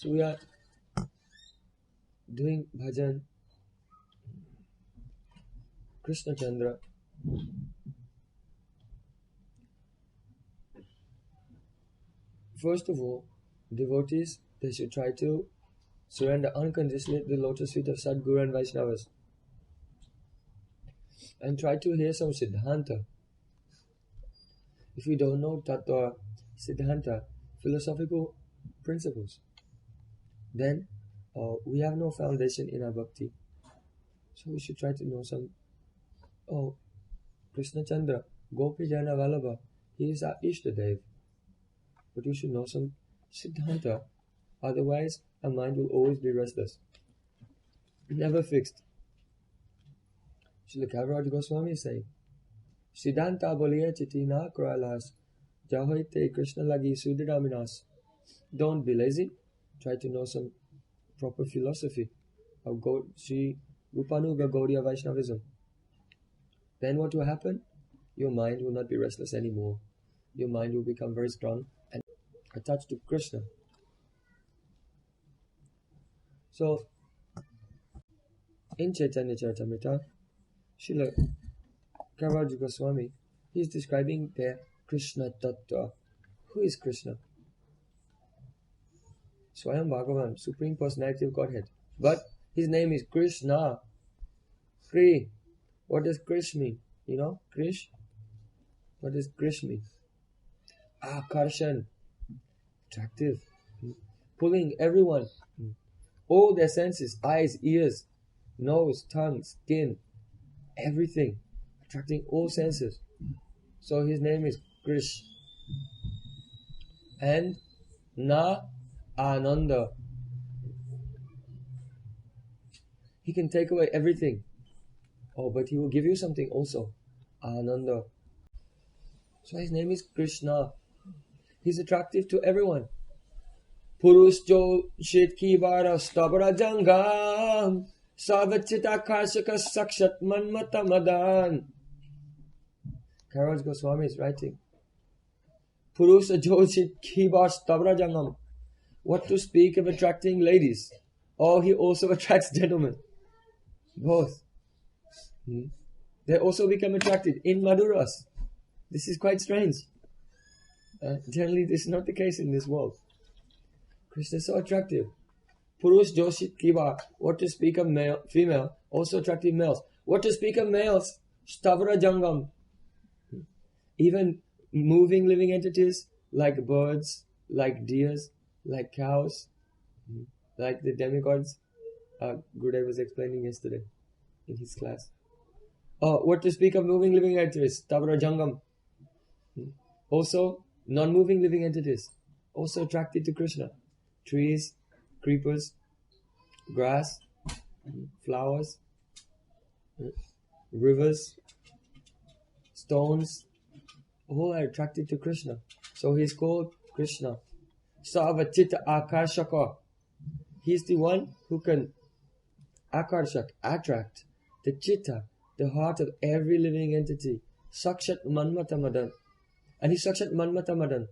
So we are doing bhajan, Krishna Chandra. First of all, devotees, they should try to surrender unconditionally the lotus feet of Sadguru and Vaishnavas. And try to hear some Siddhanta. If we don't know Tattva, Siddhanta, philosophical principles, then we have no foundation in our bhakti. So we should try to know some, Krishna Chandra, Gopi Jana Vallabha, he is our Ishtadev. But we should know some Siddhanta, otherwise our mind will always be restless, never fixed. Srila Kaviraj Goswami is saying, Siddhanta boliye chiti na karalas, jahoite Krishna lagi sudhiraminas. Don't be lazy, try to know some proper philosophy of Sri Rupanuga Gaudiya Vaishnavism. Then what will happen? Your mind will not be restless anymore. Your mind will become very strong and attached to Krishna. So, in Chaitanya Charitamrita, Srila Kaviraj Goswami, he is describing the Krishna-tattva. Who is Krishna? Swayam Bhagavan, Supreme Personality of Godhead. But his name is Krishna. Kri. What does Krish mean? You know, Krish? What does Krish mean? Akarshan. Attractive. Pulling everyone. All their senses, eyes, ears, nose, tongue, skin, everything. Attracting all senses. So his name is Krish. And Na Ananda. He can take away everything. But he will give you something also. Ananda. So his name is Krishna. He's attractive to everyone. Purush jo shit ki vara stabara jangam savachita karshaka sakshat manmata madan. Kaviraj Goswami is writing. Purush jo shit ki vara stabara jangam. What to speak of attracting ladies? He also attracts gentlemen. Both. They also become attracted in Maduras. This is quite strange. Generally, this is not the case in this world. Krishna is so attractive. Purush Joshit Kiva. What to speak of male, female, also attractive males. What to speak of males? Stavra Jangam. Even moving living entities like birds, like deers, like cows, like the demigods. Gurudev was explaining yesterday in his class. What to speak of moving living entities? Stavra Jangam. Also, non-moving living entities. Also attracted to Krishna. Trees, creepers, grass, flowers, rivers, stones, all are attracted to Krishna. So he is called Krishna. Savachita Akarshaka. He is the one who can attract the chitta, the heart of every living entity. Sakshat Manmata Madan. And he's Sakshat Manmata Madan.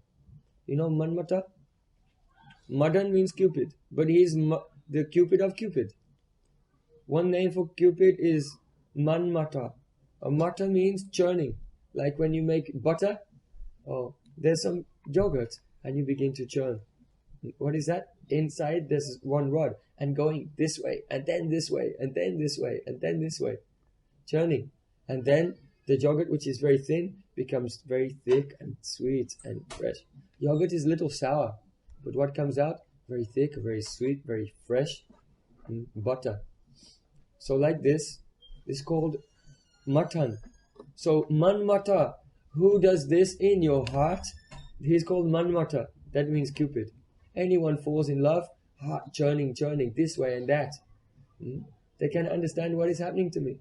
You know Manmata? Madan means Cupid, but he is the Cupid of Cupid. One name for Cupid is Manmata. Mata means churning. Like when you make butter, there's some yogurt and you begin to churn. What is that? Inside there's one rod and going this way and then this way and then this way and then this way. Churning. And then the yogurt, which is very thin, becomes very thick and sweet and fresh. Yogurt is a little sour. But what comes out? Very thick, very sweet, very fresh butter. So like this is called matan. So manmata, who does this in your heart? He is called manmata. That means Cupid. Anyone falls in love, heart churning, this way and that. They can't understand what is happening to me.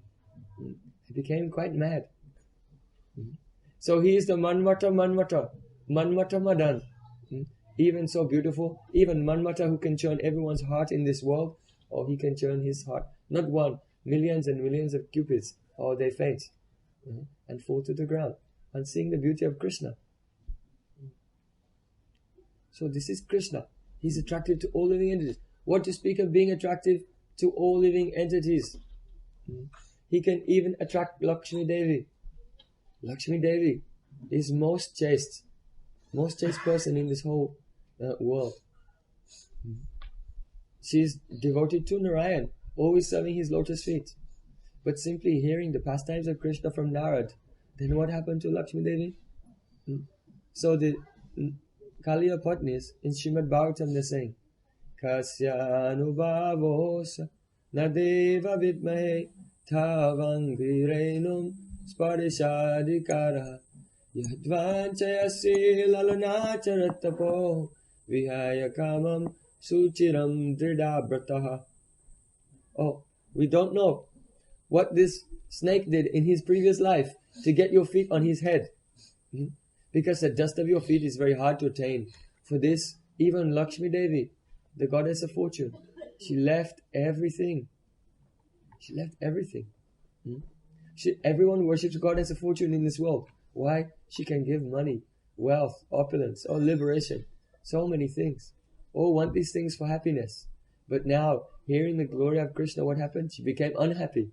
He became quite mad. So he is the manmata madan. Even so beautiful, even Manmata who can churn everyone's heart in this world, or he can churn his heart. Not one, millions and millions of cupids, they faint and fall to the ground on seeing the beauty of Krishna. So this is Krishna. He's attracted to all living entities. What to speak of being attractive to all living entities? He can even attract Lakshmi Devi. Lakshmi Devi is most chaste person in this whole world. She is devoted to Narayan, always serving his lotus feet. But simply hearing the pastimes of Krishna from Narad, then what happened to Lakshmi Devi? So the Kaliya Patnis in Srimad Bhagavatam they're saying, Kasya anubhavosa nadeva vidmahe thavang virenum sparishadikara yadvanchayasi lalanacharattapo vihaya kamam suchiram dridabrataha. Oh, we don't know what this snake did in his previous life to get your feet on his head. Because the dust of your feet is very hard to attain. For this, even Lakshmi Devi, the goddess of fortune, she left everything. Everyone worships goddess of fortune in this world. Why? She can give money, wealth, opulence, or liberation. So many things. All want these things for happiness. But now, hearing the glory of Krishna, what happened? She became unhappy.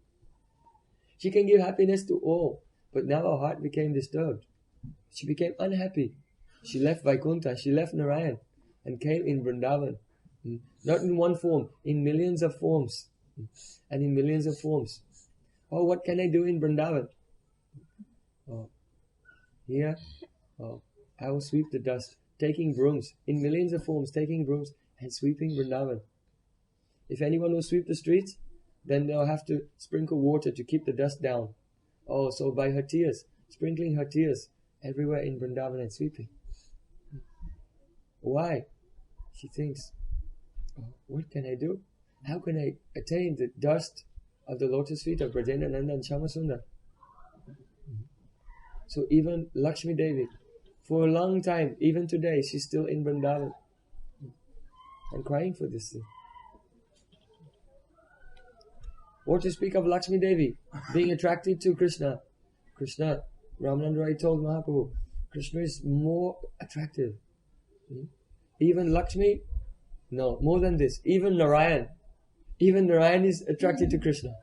She can give happiness to all, but now her heart became disturbed. She became unhappy. She left Vaikuntha, she left Narayan, and came in Vrindavan. Not in one form, in millions of forms. And in millions of forms. Oh, what can I do in Vrindavan? Oh, here, I will sweep the dust, taking brooms, in millions of forms, taking brooms and sweeping Vrindavan. If anyone will sweep the streets, then they'll have to sprinkle water to keep the dust down. Oh, so by her tears, sprinkling her tears everywhere in Vrindavan and sweeping. Why? She thinks, what can I do? How can I attain the dust of the lotus feet of Brajendra Nanda and Shyamasundar? So even Lakshmi Devi, for a long time, even today, she's still in Vrindavan and crying for this thing. What to speak of Lakshmi Devi being attracted to Krishna? Krishna, Ramananda Rai told Mahaprabhu, Krishna is more attractive. Even Lakshmi, no, more than this, even Narayan is attracted to Krishna.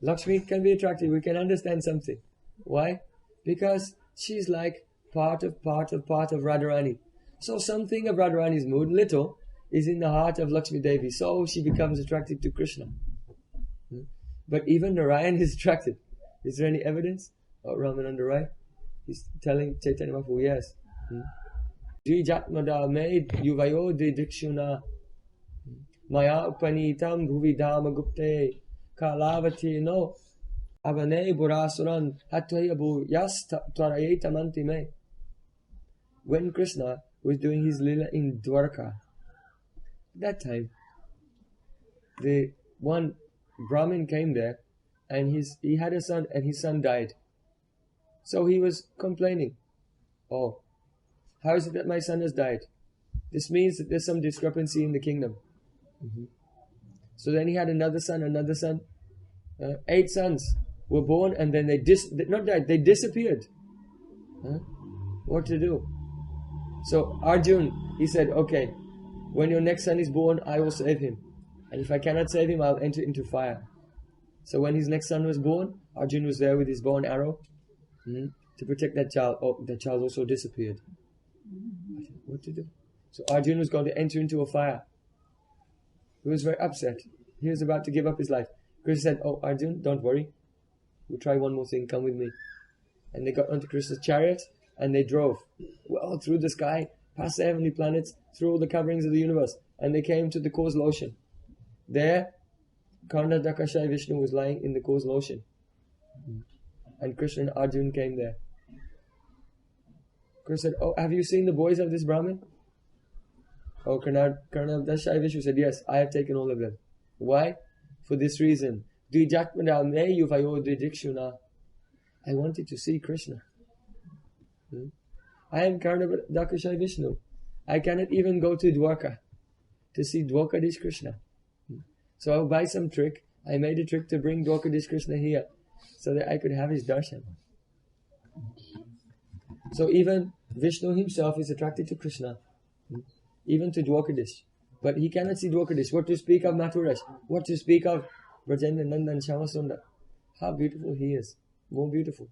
Lakshmi can be attractive, we can understand something. Why? Because she's like part of Radharani. So something of Radharani's mood, little, is in the heart of Lakshmi Devi. So she becomes attracted to Krishna. But even Narayan is attracted. Is there any evidence? Ramananda Rai? He's telling Chaitanya Mahaprabhu, yes. Dvijatmada maid yuvayo didikshuna maya upanitam bhuvidama gupte kalavati no avane burasuran hatvayabu yas tvarayetamanti me. When Krishna was doing his lila in Dwarka, that time, the one Brahmin came there and he had a son and his son died. So he was complaining. Oh, how is it that my son has died? This means that there's some discrepancy in the kingdom. So then he had another son. 8 sons were born and then they disappeared. What to do? So Arjun, he said, okay, when your next son is born, I will save him. And if I cannot save him, I'll enter into fire. So when his next son was born, Arjun was there with his bow and arrow to protect that child. Oh, that child also disappeared. What to do? So Arjun was going to enter into a fire. He was very upset. He was about to give up his life. Krishna said, oh Arjun, don't worry. We'll try one more thing, come with me. And they got onto Krishna's chariot and they drove well through the sky, past the heavenly planets, through all the coverings of the universe. And they came to the causal ocean. There, Kṛṣṇa-nāma Vishnu was lying in the causal ocean. And Krishna and Arjun came there. Krishna said, oh, have you seen the boys of this Brahmin? Oh, Kṛṣṇa-nāma Vishnu said, yes, I have taken all of them. Why? For this reason. I wanted to see Krishna. I am Kṛṣṇa-nāma Vishnu. I cannot even go to Dwarka to see Dwarkadish Krishna. So I'll buy some trick. I made a trick to bring Dwarkadish Krishna here so that I could have his darshan. So even Vishnu himself is attracted to Krishna, even to Dwarkadish. But he cannot see Dwarkadish. What to speak of Mathurash? What to speak of Brajendra Nandan Shyamasundar? How beautiful he is. More beautiful.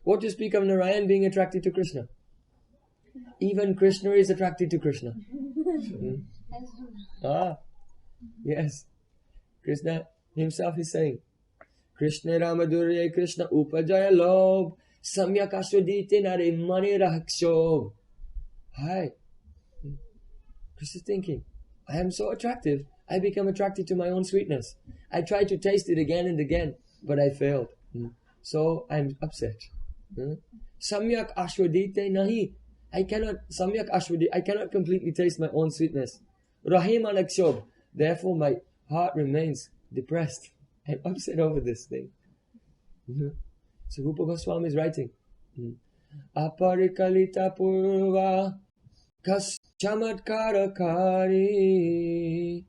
What to speak of Narayan being attracted to Krishna? Even Krishna is attracted to Krishna. Yes. Krishna himself is saying, Krishna Ramadurya Krishna Upajaya Lob Samyak Aswadite Nare Mani Rahakshov. Hi. Krishna is thinking, I am so attractive, I become attracted to my own sweetness. I tried to taste it again and again, but I failed. So I'm upset. Samyak Ashwadite Nahi. I cannot completely taste my own sweetness. Rahim Alakshobh. Therefore my heart remains depressed and upset over this thing. So Rupa Goswami is writing, Aparikalita purva kas chamatkara kari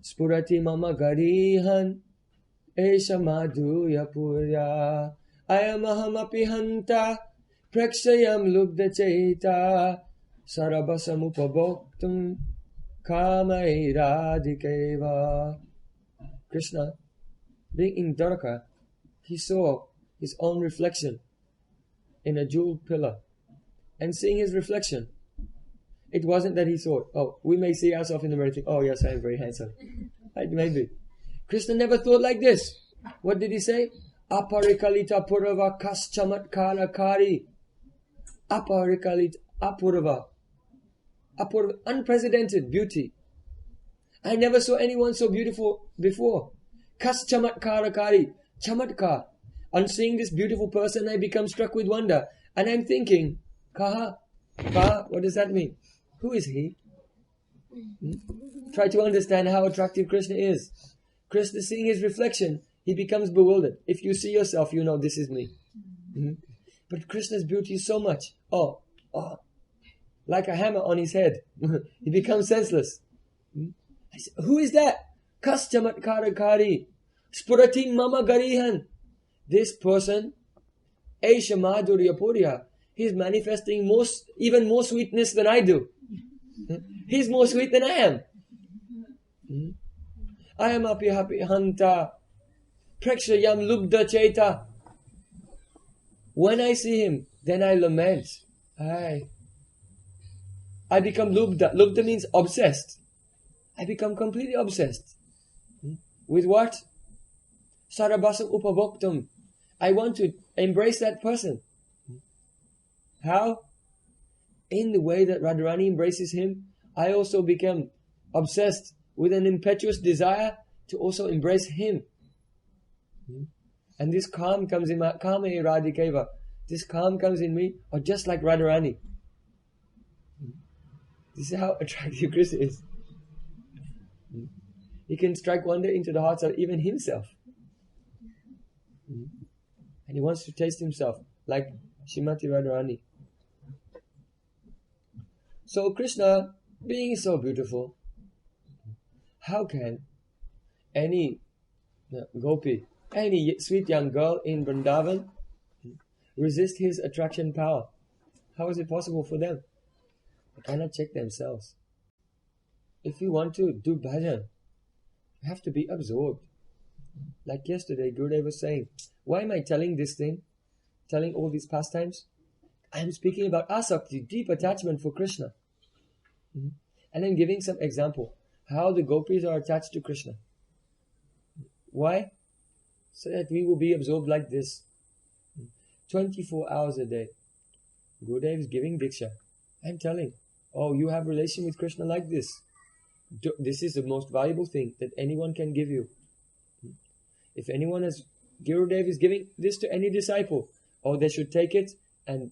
spurati mama garihan esha madhuya purya ayamaham apihanta prakshayam lubda chaita sarabasam upabhoktum kamai radhikeva. Krishna, being in Dwarka, he saw his own reflection in a jeweled pillar. And seeing his reflection, it wasn't that he thought, oh, we may see ourselves in the mirror and think, oh yes, I am very handsome. Maybe. Krishna never thought like this. What did he say? Aparikalita purva kas chamatkara kari. Aparikalita apurva. Apurva, unprecedented beauty. I never saw anyone so beautiful before. Kas chamatkara kari. Chamatkar. On seeing this beautiful person, I become struck with wonder. And I'm thinking, Kaha? Kaha? What does that mean? Who is he? Try to understand how attractive Krishna is. Krishna, seeing his reflection, he becomes bewildered. If you see yourself, you know this is me. But Krishna's beauty is so much. Like a hammer on his head. He becomes senseless. I say, who is that? Kas chamatkara kari. Spurati mama garihan. This person, Esha madhurya purya, he's manifesting even more sweetness than I do. He's more sweet than I am. I am happy hanta. Prakshayam lubda chaita. When I see him, then I lament. I become lubda. Lubda means obsessed. I become completely obsessed. With what? Sarabasam upavoktam. I want to embrace that person. How? In the way that Radharani embraces him, I also become obsessed with an impetuous desire to also embrace him. And this calm comes in my kama radhikeva. This calm comes in me, or just like Radharani. This is how attractive Krishna is. He can strike wonder into the hearts of even himself. And he wants to taste himself like Srimati Radharani. So Krishna, being so beautiful, how can any gopi, any sweet young girl in Vrindavan resist his attraction power? How is it possible for them? They cannot check themselves. If you want to do bhajan, you have to be absorbed. Like yesterday, Gurudev was saying, why am I telling this thing? Telling all these pastimes? I am speaking about asakti, deep attachment for Krishna. And I'm giving some example, how the gopis are attached to Krishna. Why? So that we will be absorbed like this. 24 hours a day. Gurudev is giving diksha. I'm telling, oh, you have relation with Krishna like this. This is the most valuable thing that anyone can give you. If anyone has, Gurudev is giving this to any disciple, they should take it and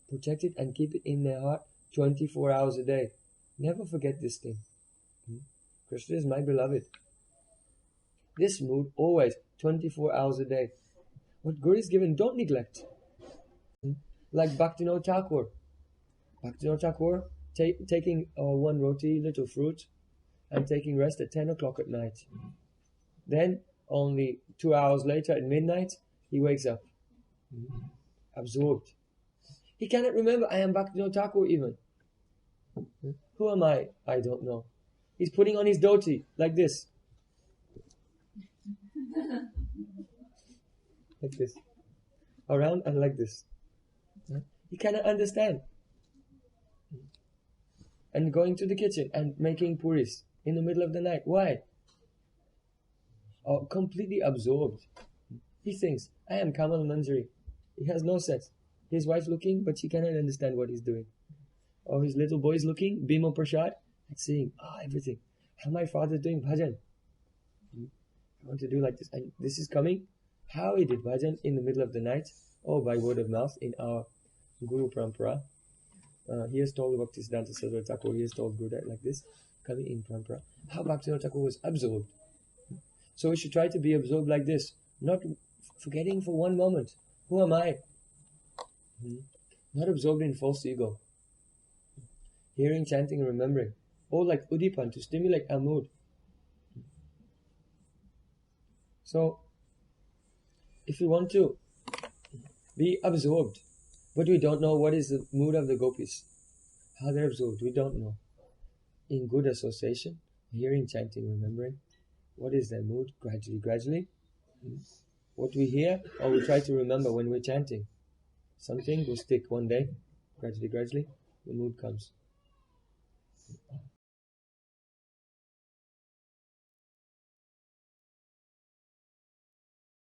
protect it and keep it in their heart 24 hours a day. Never forget this thing. Krishna is my beloved. This mood always, 24 hours a day. What Guru is given, don't neglect. Like Bhaktivinoda Thakur. Bhaktivinoda Thakur taking one roti, little fruit, and taking rest at 10 o'clock at night. Then, only 2 hours later at midnight, he wakes up. absorbed. He cannot remember, I am Bhaktivinoda Thakur even. Who am I? I don't know. He's putting on his dhoti like this. Like this. Around and like this. He cannot understand. And going to the kitchen and making puris in the middle of the night. Why? Oh, completely absorbed. He thinks, I am Kamal Manjari. He has no sense. His wife looking, but she cannot understand what he's doing. Or his little boy is looking, Bhima Prasad, and seeing, everything. How my father is doing bhajan. I want to do like this. And this is coming. How he did bhajan in the middle of the night, or by word of mouth in our Guru Parampara. He has told Bhaktisiddhanta Saraswati Thakur, he has told Guru like this, coming in Parampara. How Bhaktivinoda Thakur was absorbed. So we should try to be absorbed like this, not forgetting for one moment, who am I? Not absorbed in false ego. Hearing, chanting, and remembering. All like udipan, to stimulate our mood. So, if we want to be absorbed, but we don't know what is the mood of the gopis, how they're absorbed, we don't know. In good association, hearing, chanting, remembering, what is their mood? Gradually. What we hear, or we try to remember when we're chanting. Something will stick one day, gradually, the mood comes.